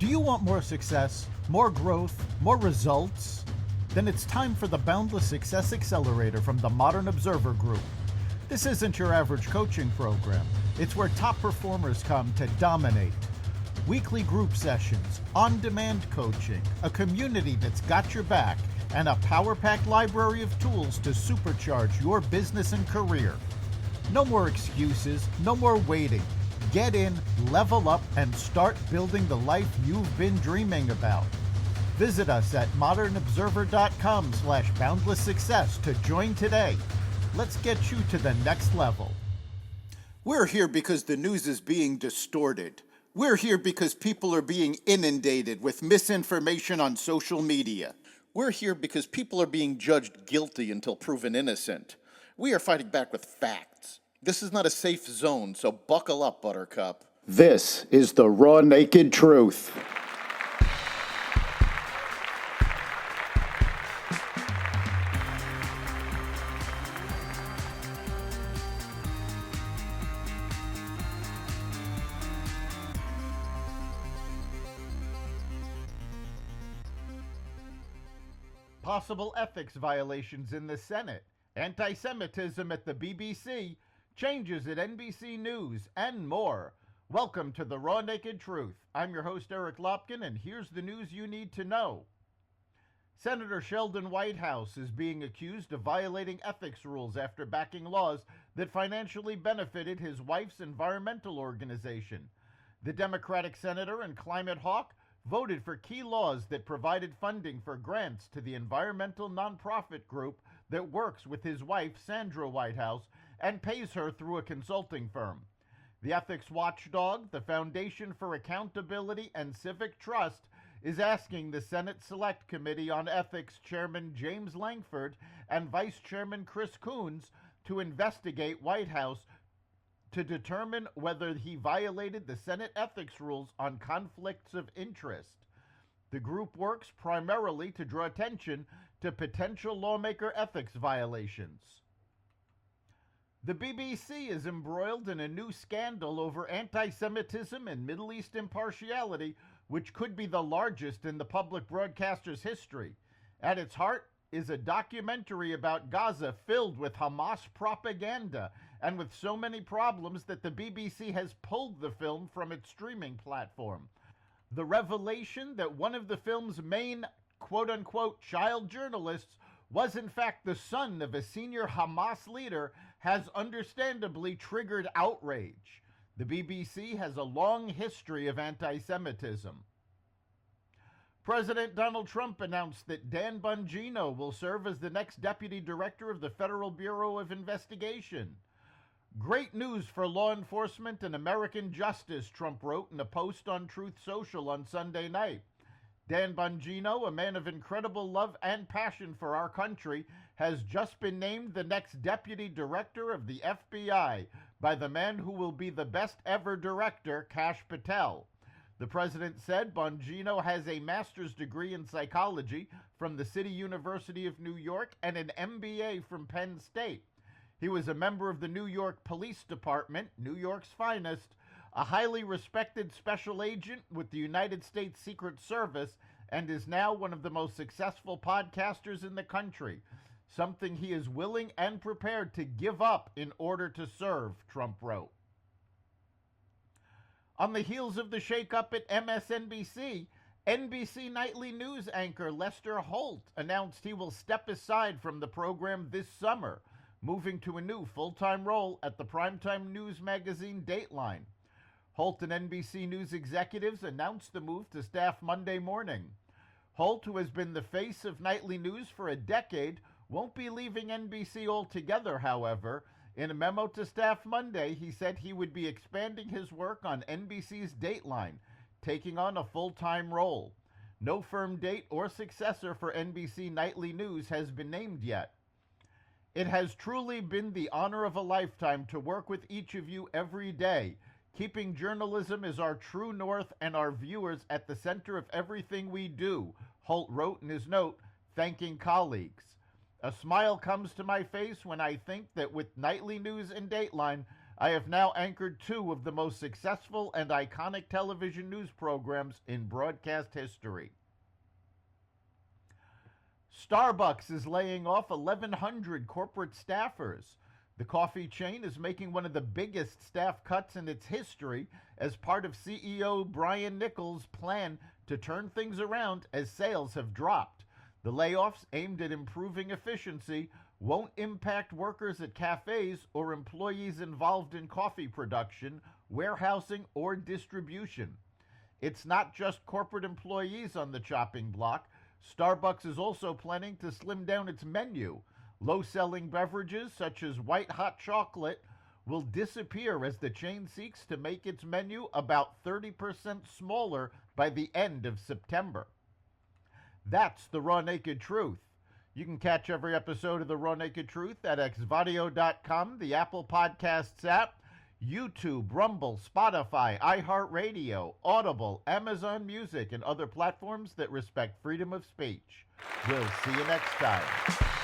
Do you want more success, more growth, more results? Then it's time for the Boundless Success Accelerator from the Modern Observer Group. This isn't your average coaching program. It's where top performers come to dominate. Weekly group sessions, on-demand coaching, a community that's got your back, and a power-packed library of tools to supercharge your business and career. No more excuses, no more waiting. Get in, level up, and start building the life you've been dreaming about. Visit us at modernobserver.com/boundlesssuccess to join today. Let's get you to the next level. We're here because the news is being distorted. We're here because people are being inundated with misinformation on social media. We're here because people are being judged guilty until proven innocent. We are fighting back with facts. This is not a safe zone, so buckle up, Buttercup. This is the raw, naked truth. Possible ethics violations in the Senate, antisemitism at the BBC, changes at NBC News, and more. Welcome to the Raw Naked Truth. I'm your host, Eric Lopkin, and here's the news you need to know. Senator Sheldon Whitehouse is being accused of violating ethics rules after backing laws that financially benefited his wife's environmental organization. The Democratic senator and climate hawk voted for key laws that provided funding for grants to the environmental nonprofit group that works with his wife, Sandra Whitehouse, and pays her through a consulting firm. The ethics watchdog, the Foundation for Accountability and Civic Trust, is asking the Senate Select Committee on Ethics Chairman James Lankford and Vice Chairman Chris Coons to investigate Whitehouse to determine whether he violated the Senate ethics rules on conflicts of interest. The group works primarily to draw attention to potential lawmaker ethics violations. The BBC is embroiled in a new scandal over anti-Semitism and Middle East impartiality, which could be the largest in the public broadcaster's history. At its heart is a documentary about Gaza filled with Hamas propaganda and with so many problems that the BBC has pulled the film from its streaming platform. The revelation that one of the film's main quote-unquote child journalists was in fact the son of a senior Hamas leader has understandably triggered outrage. The BBC has a long history of anti-Semitism. President Donald Trump announced that Dan Bongino will serve as the next deputy director of the Federal Bureau of Investigation. Great news for law enforcement and American justice, Trump wrote in a post on Truth Social on Sunday night. Dan Bongino, a man of incredible love and passion for our country, has just been named the next deputy director of the FBI by the man who will be the best ever director, Kash Patel. The president said Bongino has a master's degree in psychology from the City University of New York and an MBA from Penn State. He was a member of the New York Police Department, New York's finest, a highly respected special agent with the United States Secret Service, and is now one of the most successful podcasters in the country, something he is willing and prepared to give up in order to serve, Trump wrote. On the heels of the shakeup at MSNBC, NBC nightly news anchor Lester Holt announced he will step aside from the program this summer, moving to a new full-time role at the primetime news magazine Dateline. Holt and NBC News executives announced the move to staff Monday morning. Holt, who has been the face of nightly news for a decade, won't be leaving NBC altogether, however. In a memo to staff Monday, he said he would be expanding his work on NBC's Dateline, taking on a full-time role. No firm date or successor for NBC nightly news has been named yet. It has truly been the honor of a lifetime to work with each of you every day. Keeping journalism is our true north and our viewers at the center of everything we do, Holt wrote in his note, thanking colleagues. A smile comes to my face when I think that with nightly news and Dateline, I have now anchored two of the most successful and iconic television news programs in broadcast history. Starbucks is laying off 1,100 corporate staffers. The coffee chain is making one of the biggest staff cuts in its history as part of CEO Brian Niccol's plan to turn things around as sales have dropped. The layoffs, aimed at improving efficiency, won't impact workers at cafes or employees involved in coffee production, warehousing, or distribution. It's not just corporate employees on the chopping block. Starbucks is also planning to slim down its menu. Low-selling beverages, such as white hot chocolate, will disappear as the chain seeks to make its menu about 30% smaller by the end of September. That's the Raw Naked Truth. You can catch every episode of the Raw Naked Truth at xvadio.com, the Apple Podcasts app, YouTube, Rumble, Spotify, iHeartRadio, Audible, Amazon Music, and other platforms that respect freedom of speech. We'll see you next time.